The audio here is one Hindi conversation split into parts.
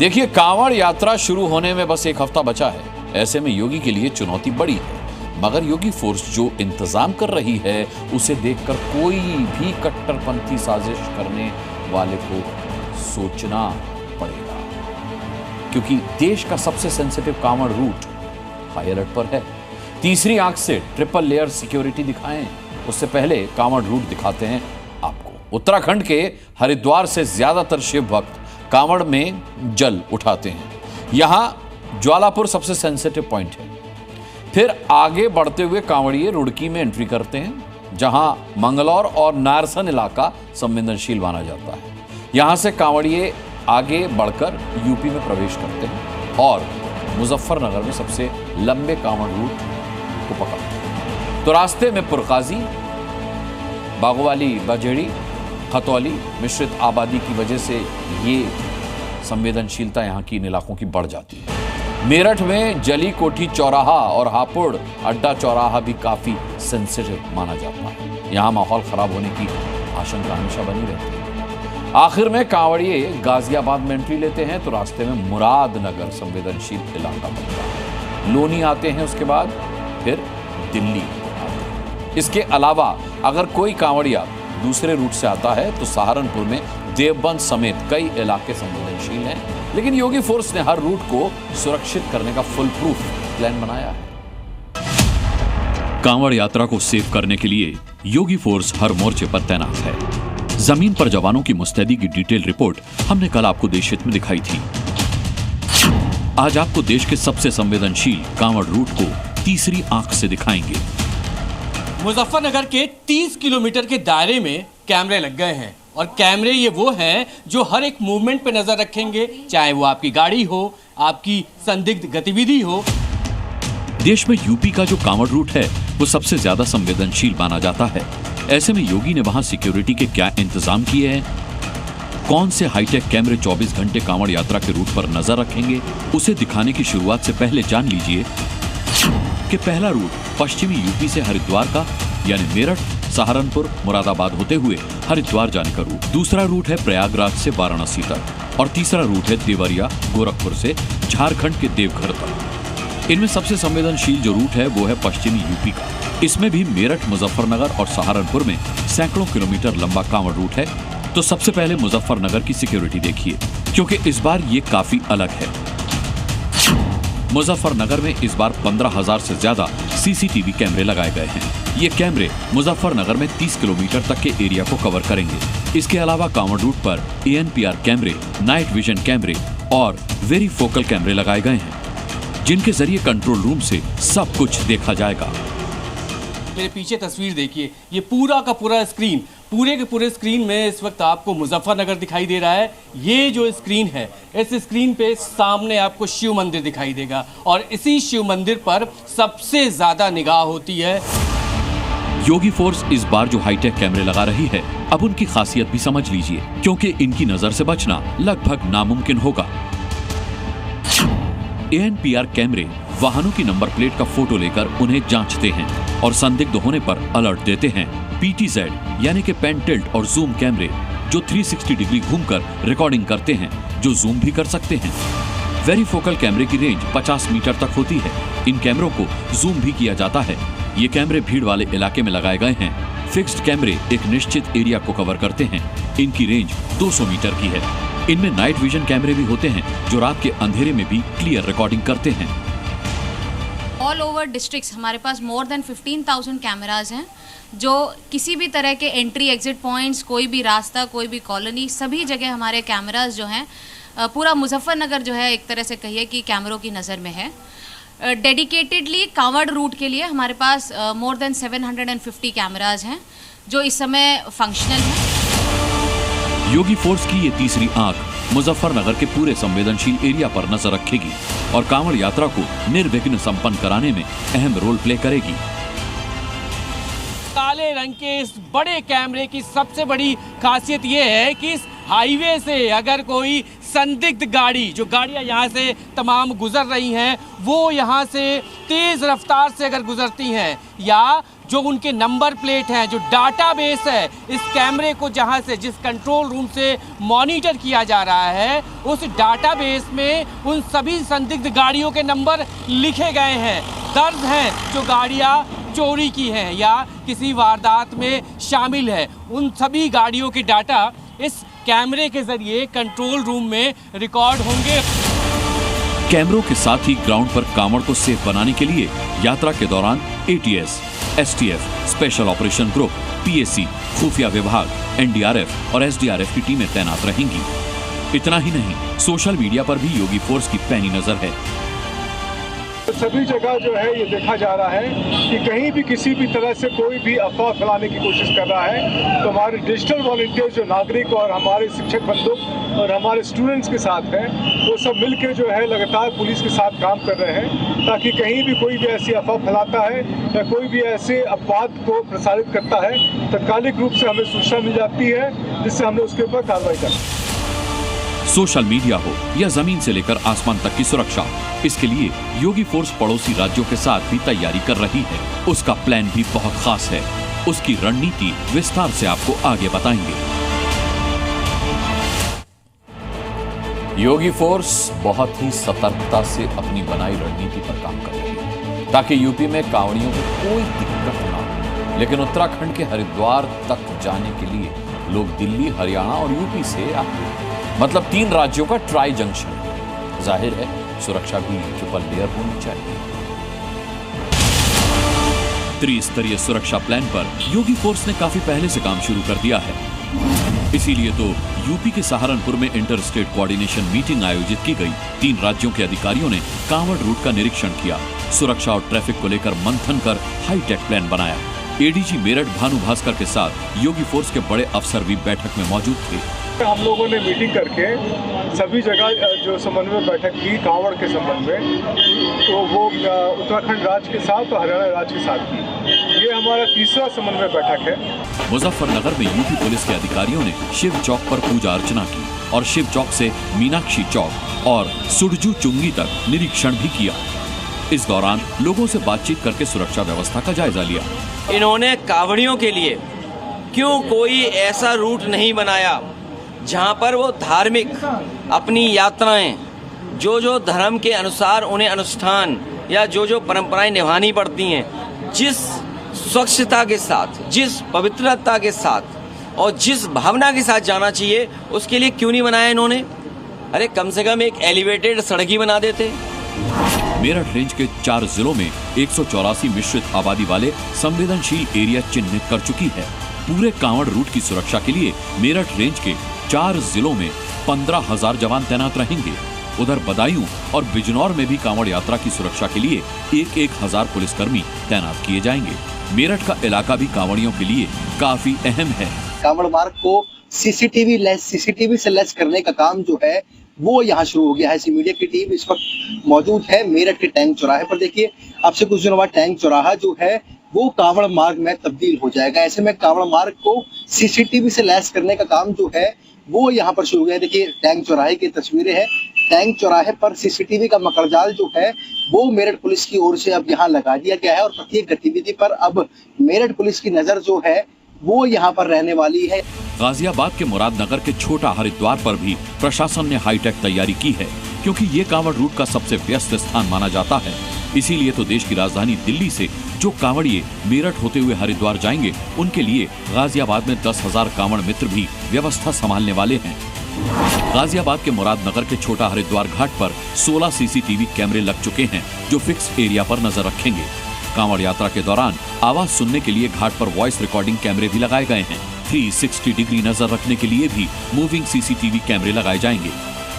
देखिए, कांवड़ यात्रा शुरू होने में बस एक हफ्ता बचा है। ऐसे में योगी के लिए चुनौती बड़ी है, मगर योगी फोर्स जो इंतजाम कर रही है उसे देखकर कोई भी कट्टरपंथी साजिश करने वाले को सोचना पड़ेगा, क्योंकि देश का सबसे sensitive Kanwar route high alert पर है। तीसरी आंख से ट्रिपल लेयर सिक्योरिटी दिखाएं, उससे पहले कांवड़ रूट दिखाते हैं आपको। उत्तराखंड के हरिद्वार से ज्यादातर शिव भक्त कांवड़ में जल उठाते हैं। यहां ज्वालापुर सबसे सेंसिटिव पॉइंट है। फिर आगे बढ़ते हुए कांवड़िए रुड़की में एंट्री करते हैं, जहां मंगलौर और नारसन इलाका संवेदनशील माना जाता है। यहां से कांवड़िए आगे बढ़कर यूपी में प्रवेश करते हैं और मुजफ्फरनगर में सबसे लंबे कांवड़ रूट को पकड़ते हैं। तो रास्ते में पुरकाजी, बागोवाली, बजेड़ी, खतौली मिश्रित आबादी की वजह से ये संवेदनशीलता यहाँ की इन इलाकों की बढ़ जाती है। मेरठ में जली कोठी चौराहा और हापुड़ अड्डा चौराहा भी काफी सेंसिटिव माना जाता है। यहाँ माहौल खराब होने की आशंका हमेशा बनी रहती है। आखिर में कांवड़िए गाजियाबाद में एंट्री लेते हैं तो रास्ते में मुरादनगर संवेदनशील इलाका बनता है। लोनी आते हैं, उसके बाद फिर दिल्ली आते हैं। इसके अलावा अगर कोई कांवड़िया दूसरे रूट से आता है तो सहारनपुर में देवबंद समेत कई इलाके संवेदनशील हैं, लेकिन योगी फोर्स ने हर रूट को सुरक्षित करने का फुल प्रूफ प्लान बनाया है। कांवड़ यात्रा को सेव करने के लिए योगी फोर्स हर मोर्चे पर तैनात है। जमीन पर जवानों की मुस्तैदी की डिटेल रिपोर्ट हमने कल आपको देशहित में दिखाई थी। आज आपको देश के सबसे संवेदनशील कांवड़ रूट को तीसरी आंख से दिखाएंगे। मुजफ्फरनगर के 30 किलोमीटर के दायरे में कैमरे लग गए हैं और कैमरे ये वो हैं जो हर एक मूवमेंट पे नजर रखेंगे, चाहे वो आपकी गाड़ी हो, आपकी संदिग्ध गतिविधि हो। देश में यूपी का जो कांवड़ रूट है वो सबसे ज्यादा संवेदनशील माना जाता है। ऐसे में योगी ने वहां सिक्योरिटी के क्या इंतजाम किए हैं, कौन से हाईटेक कैमरे 24 घंटे कांवड़ यात्रा के रूट पर नजर रखेंगे, उसे दिखाने की शुरुआत से पहले जान लीजिए कि पहला रूट पश्चिमी यूपी से हरिद्वार का यानी मेरठ, सहारनपुर, मुरादाबाद होते हुए हरिद्वार जाने का रूट। दूसरा रूट है प्रयागराज से वाराणसी तक और तीसरा रूट है देवरिया, गोरखपुर से झारखंड के देवघर तक। इनमें सबसे संवेदनशील जो रूट है वो है पश्चिमी यूपी का। इसमें भी मेरठ, मुजफ्फरनगर और सहारनपुर में सैकड़ों किलोमीटर लंबा कांवड़ रूट है। तो सबसे पहले मुजफ्फरनगर की सिक्योरिटी देखिए, क्योंकि इस बार ये काफी अलग है। मुजफ्फरनगर में इस बार 15,000 से ज्यादा सीसीटीवी कैमरे लगाए गए हैं। ये कैमरे मुजफ्फरनगर में 30 किलोमीटर तक के एरिया को कवर करेंगे। इसके अलावा कांवड़ रूट पर ANPR कैमरे, नाइट विजन कैमरे और वेरी फोकल कैमरे लगाए गए हैं, जिनके जरिए कंट्रोल रूम से सब कुछ देखा जाएगा। मेरे पीछे तस्वीर देखिए, ये पूरा का पूरा स्क्रीन, पूरे के पूरे स्क्रीन में इस वक्त आपको मुजफ्फरनगर दिखाई दे रहा है। ये जो स्क्रीन है, इस स्क्रीन पे सामने आपको शिव मंदिर दिखाई देगा और इसी शिव मंदिर पर सबसे ज्यादा निगाह होती है। योगी फोर्स इस बार जो हाईटेक कैमरे लगा रही है, अब उनकी खासियत भी समझ लीजिए, क्योंकि इनकी नजर से बचना लगभग नामुमकिन होगा। ANPR कैमरे वाहनों की नंबर प्लेट का फोटो लेकर उन्हें जांचते हैं और संदिग्ध होने पर अलर्ट देते हैं। PTZ यानी कि पेन टिल्ट और जूम कैमरे जो 360 डिग्री घूमकर रिकॉर्डिंग करते हैं, जो जूम भी कर सकते हैं। वेरी फोकल कैमरे की रेंज 50 मीटर तक होती है। इन कैमरों को जूम भी किया जाता है। ये कैमरे भीड़ वाले इलाके में लगाए गए हैं। फिक्स्ड कैमरे एक निश्चित एरिया को कवर करते हैं। इनकी रेंज 200 मीटर की है। इनमें नाइट विजन कैमरे भी होते हैं जो रात के अंधेरे में भी क्लियर रिकॉर्डिंग करते हैं। ऑल ओवर डिस्ट्रिक्ट्स हमारे पास मोर देन 15,000 कैमराज हैं, जो किसी भी तरह के एंट्री एग्जिट पॉइंट्स, कोई भी रास्ता, कोई भी कॉलोनी, सभी जगह हमारे कैमराज जो हैं, पूरा मुजफ्फरनगर जो है एक तरह से कहिए कि कैमरों की नज़र में है। डेडिकेटेडली कांवड़ रूट के लिए हमारे पास मोर देन 750 कैमराज हैं जो इस समय फंक्शनल हैं। योगी फोर्स की ये तीसरी आंख मुजफ्फरनगर के पूरे संवेदनशील एरिया पर नजर रखेगी और कांवड़ यात्रा को निर्विघ्न संपन्न कराने में अहम रोल प्ले करेगी। काले रंग के इस बड़े कैमरे की सबसे बड़ी खासियत ये है कि इस हाईवे से अगर कोई संदिग्ध गाड़ी, जो गाड़ियां यहाँ से तमाम गुजर रही हैं, वो यहाँ से तेज रफ्तार से अगर गुजरती हैं या जो उनके नंबर प्लेट हैं, जो डाटाबेस है, इस कैमरे को जहां से जिस कंट्रोल रूम से मॉनिटर किया जा रहा है, उस डाटाबेस में उन सभी संदिग्ध गाड़ियों के नंबर लिखे गए हैं, दर्ज हैं, जो गाड़ियां चोरी की हैं या किसी वारदात में शामिल है। उन सभी गाड़ियों के डाटा इस कैमरे के जरिए कंट्रोल रूम में रिकॉर्ड होंगे। कैमरों के साथ ही ग्राउंड पर कांवड़ को सेफ बनाने के लिए यात्रा के दौरान ATS, STF, special operation group, PAC, खुफिया विभाग, एनडीआरएफ और एसडीआरएफ की टीमें तैनात रहेंगी। इतना ही नहीं, सोशल मीडिया पर भी योगी फोर्स की पैनी नजर है। सभी जगह जो है ये देखा जा रहा है कि कहीं भी किसी भी तरह से कोई भी अफवाह फैलाने की कोशिश कर रहा है तो हमारे डिजिटल वॉलंटियर जो नागरिक और हमारे शिक्षक बंधु और हमारे स्टूडेंट्स के साथ हैं, वो सब मिलकर जो है लगातार पुलिस के साथ काम कर रहे हैं ताकि कहीं भी कोई भी ऐसी अफवाह फैलाता है या कोई भी ऐसे अपवाद को प्रसारित करता है, तत्कालिक रूप से हमें सूचना मिल जाती है, जिससे हमने उसके ऊपर कार्रवाई करनी। सोशल मीडिया हो या जमीन से लेकर आसमान तक की सुरक्षा, इसके लिए योगी फोर्स पड़ोसी राज्यों के साथ भी तैयारी कर रही है। उसका प्लान भी बहुत खास है। उसकी रणनीति विस्तार से आपको आगे बताएंगे। योगी फोर्स बहुत ही सतर्कता से अपनी बनाई रणनीति पर काम कर रही है ताकि यूपी में कांवड़ियों को कोई दिक्कत ना हो। लेकिन उत्तराखंड के हरिद्वार तक जाने के लिए लोग दिल्ली, हरियाणा और यूपी से आते हैं। मतलब 3 राज्यों का ट्राई जंक्शन। जाहिर है सुरक्षा भी ट्रिपल लेयर होनी चाहिए। त्रिस्तरीय सुरक्षा प्लान पर योगी फोर्स ने काफी पहले से काम शुरू कर दिया है। इसीलिए तो यूपी के सहारनपुर में इंटर स्टेट कोऑर्डिनेशन मीटिंग आयोजित की गई। 3 राज्यों के अधिकारियों ने कांवड़ रूट का निरीक्षण किया, सुरक्षा और ट्रैफिक को लेकर मंथन कर हाईटेक प्लान बनाया। एडीजी मेरठ भानु भास्कर के साथ योगी फोर्स के बड़े अफसर भी बैठक में मौजूद थे। हम लोगों ने मीटिंग करके सभी जगह जो समन्वय बैठक की कांवड़ के संबंध में, तो वो उत्तराखंड राज्य के साथ और हरियाणा राज्य के साथ की। ये हमारा तीसरा समन्वय बैठक है। मुजफ्फरनगर में यूपी पुलिस के अधिकारियों ने शिव चौक पर पूजा अर्चना की और शिव चौक से मीनाक्षी चौक और सुरजू चुंगी तक निरीक्षण भी किया। इस दौरान लोगों से बातचीत करके सुरक्षा व्यवस्था का जायजा लिया। इन्होंने कांवड़ियों के लिए क्यों कोई ऐसा रूट नहीं बनाया जहां पर वो धार्मिक अपनी यात्राएं, जो धर्म के अनुसार उन्हें अनुष्ठान या जो परंपराएं निभानी पड़ती हैं, जिस स्वच्छता के साथ, जिस पवित्रता के साथ और जिस भावना के साथ जाना चाहिए, उसके लिए क्यों नहीं बनाया इन्होंने? अरे कम से कम एक एलिवेटेड सड़क ही बना देते। मेरठ रेंज के 4 जिलों में 184 मिश्रित आबादी वाले संवेदनशील एरिया चिन्हित कर चुकी है। पूरे कांवड़ रूट की सुरक्षा के लिए मेरठ रेंज के 4 जिलों में 15,000 जवान तैनात रहेंगे। उधर बदायूं और बिजनौर में भी कांवड़ यात्रा की सुरक्षा के लिए 1,000 पुलिसकर्मी तैनात किए जाएंगे। मेरठ का इलाका भी कांवड़ियों के लिए काफी अहम है। कांवड़ मार्ग को सीसीटीवी से लैस करने का काम जो है वो यहाँ शुरू हो गया है। मीडिया की टीम इस वक्त मौजूद है मेरठ के टैंक चौराहे पर। देखिए, अब से कुछ दिनों बाद टैंक चौराहा जो है वो कांवड़ मार्ग में तब्दील हो जाएगा। ऐसे में कांवड़ मार्ग को सीसीटीवी से लैस करने का काम जो है वो यहाँ पर शुरू हो गया है। देखिए, टैंक चौराहे की तस्वीरें हैं। टैंक चौराहे पर सीसीटीवी का मकरजाल जो है वो मेरठ पुलिस की ओर से अब यहाँ लगा दिया गया है और प्रत्येक गतिविधि पर अब मेरठ पुलिस की नजर जो है वो यहाँ पर रहने वाली है। गाजियाबाद के मुरादनगर के छोटा हरिद्वार पर भी प्रशासन ने हाईटेक तैयारी की है, क्योंकि ये कांवड़ रूट का सबसे व्यस्त स्थान माना जाता है। इसीलिए तो देश की राजधानी दिल्ली से जो कांवड़िए मेरठ होते हुए हरिद्वार जाएंगे, उनके लिए गाजियाबाद में 10,000 कांवड़ मित्र भी व्यवस्था संभालने वाले हैं। गाजियाबाद के मुरादनगर के छोटा हरिद्वार घाट पर 16 सीसीटीवी कैमरे लग चुके हैं, जो फिक्स एरिया पर नजर रखेंगे। कांवड़ यात्रा के दौरान आवाज सुनने के लिए घाट पर वॉइस रिकॉर्डिंग कैमरे भी लगाए गए हैं। 360 डिग्री नजर रखने के लिए भी मूविंग सीसीटीवी कैमरे लगाए जाएंगे।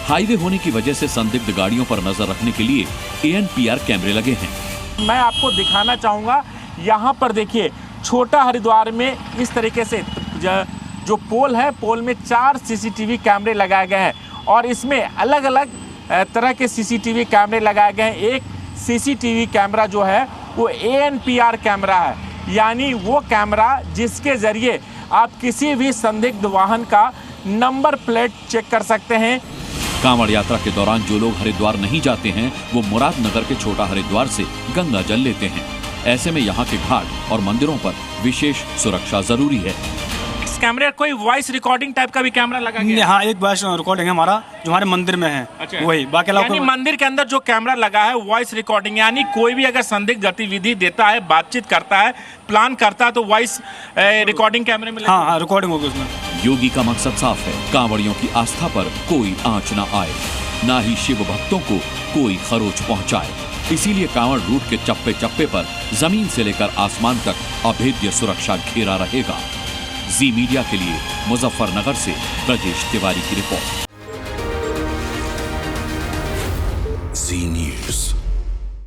हाईवे होने की वजह से संदिग्ध गाड़ियों पर नजर रखने के लिए ANPR कैमरे लगे हैं। मैं आपको दिखाना चाहूँगा, यहाँ पर देखिए छोटा हरिद्वार में इस तरीके से जो पोल है, पोल में 4 सीसीटीवी कैमरे लगाए गए हैं और इसमें अलग अलग तरह के सीसीटीवी कैमरे लगाए गए हैं। एक सीसीटीवी कैमरा जो है वो ANPR कैमरा है, यानी वो कैमरा जिसके जरिए आप किसी भी संदिग्ध वाहन का नंबर प्लेट चेक कर सकते हैं। कांवड़ यात्रा के दौरान जो लोग हरिद्वार नहीं जाते हैं, वो मुरादनगर के छोटा हरिद्वार से गंगा जल लेते हैं। ऐसे में यहाँ के घाट और मंदिरों पर विशेष सुरक्षा जरूरी है। इस कैमरे कोई वॉइस रिकॉर्डिंग टाइप का भी कैमरा लगा गया? हाँ, एक वॉइस रिकॉर्डिंग है हमारा जो हमारे मंदिर में है। अच्छा। वही बाकी यानी मंदिर के अंदर जो कैमरा लगा है वॉइस रिकॉर्डिंग, यानी कोई भी अगर संदिग्ध गतिविधि देता है, बातचीत करता है, प्लान करता है तो वॉइस रिकॉर्डिंग कैमरे में हाँ, रिकॉर्डिंग होगी उसमें। योगी का मकसद साफ है, कांवड़ियों की आस्था पर कोई आंच न आए, ना ही शिव भक्तों को कोई खरोच पहुंचाए। इसीलिए कांवड़ रूट के चप्पे चप्पे पर जमीन से लेकर आसमान तक अभेद्य सुरक्षा घेरा रहेगा। जी मीडिया के लिए मुजफ्फरनगर से ब्रजेश तिवारी की रिपोर्ट।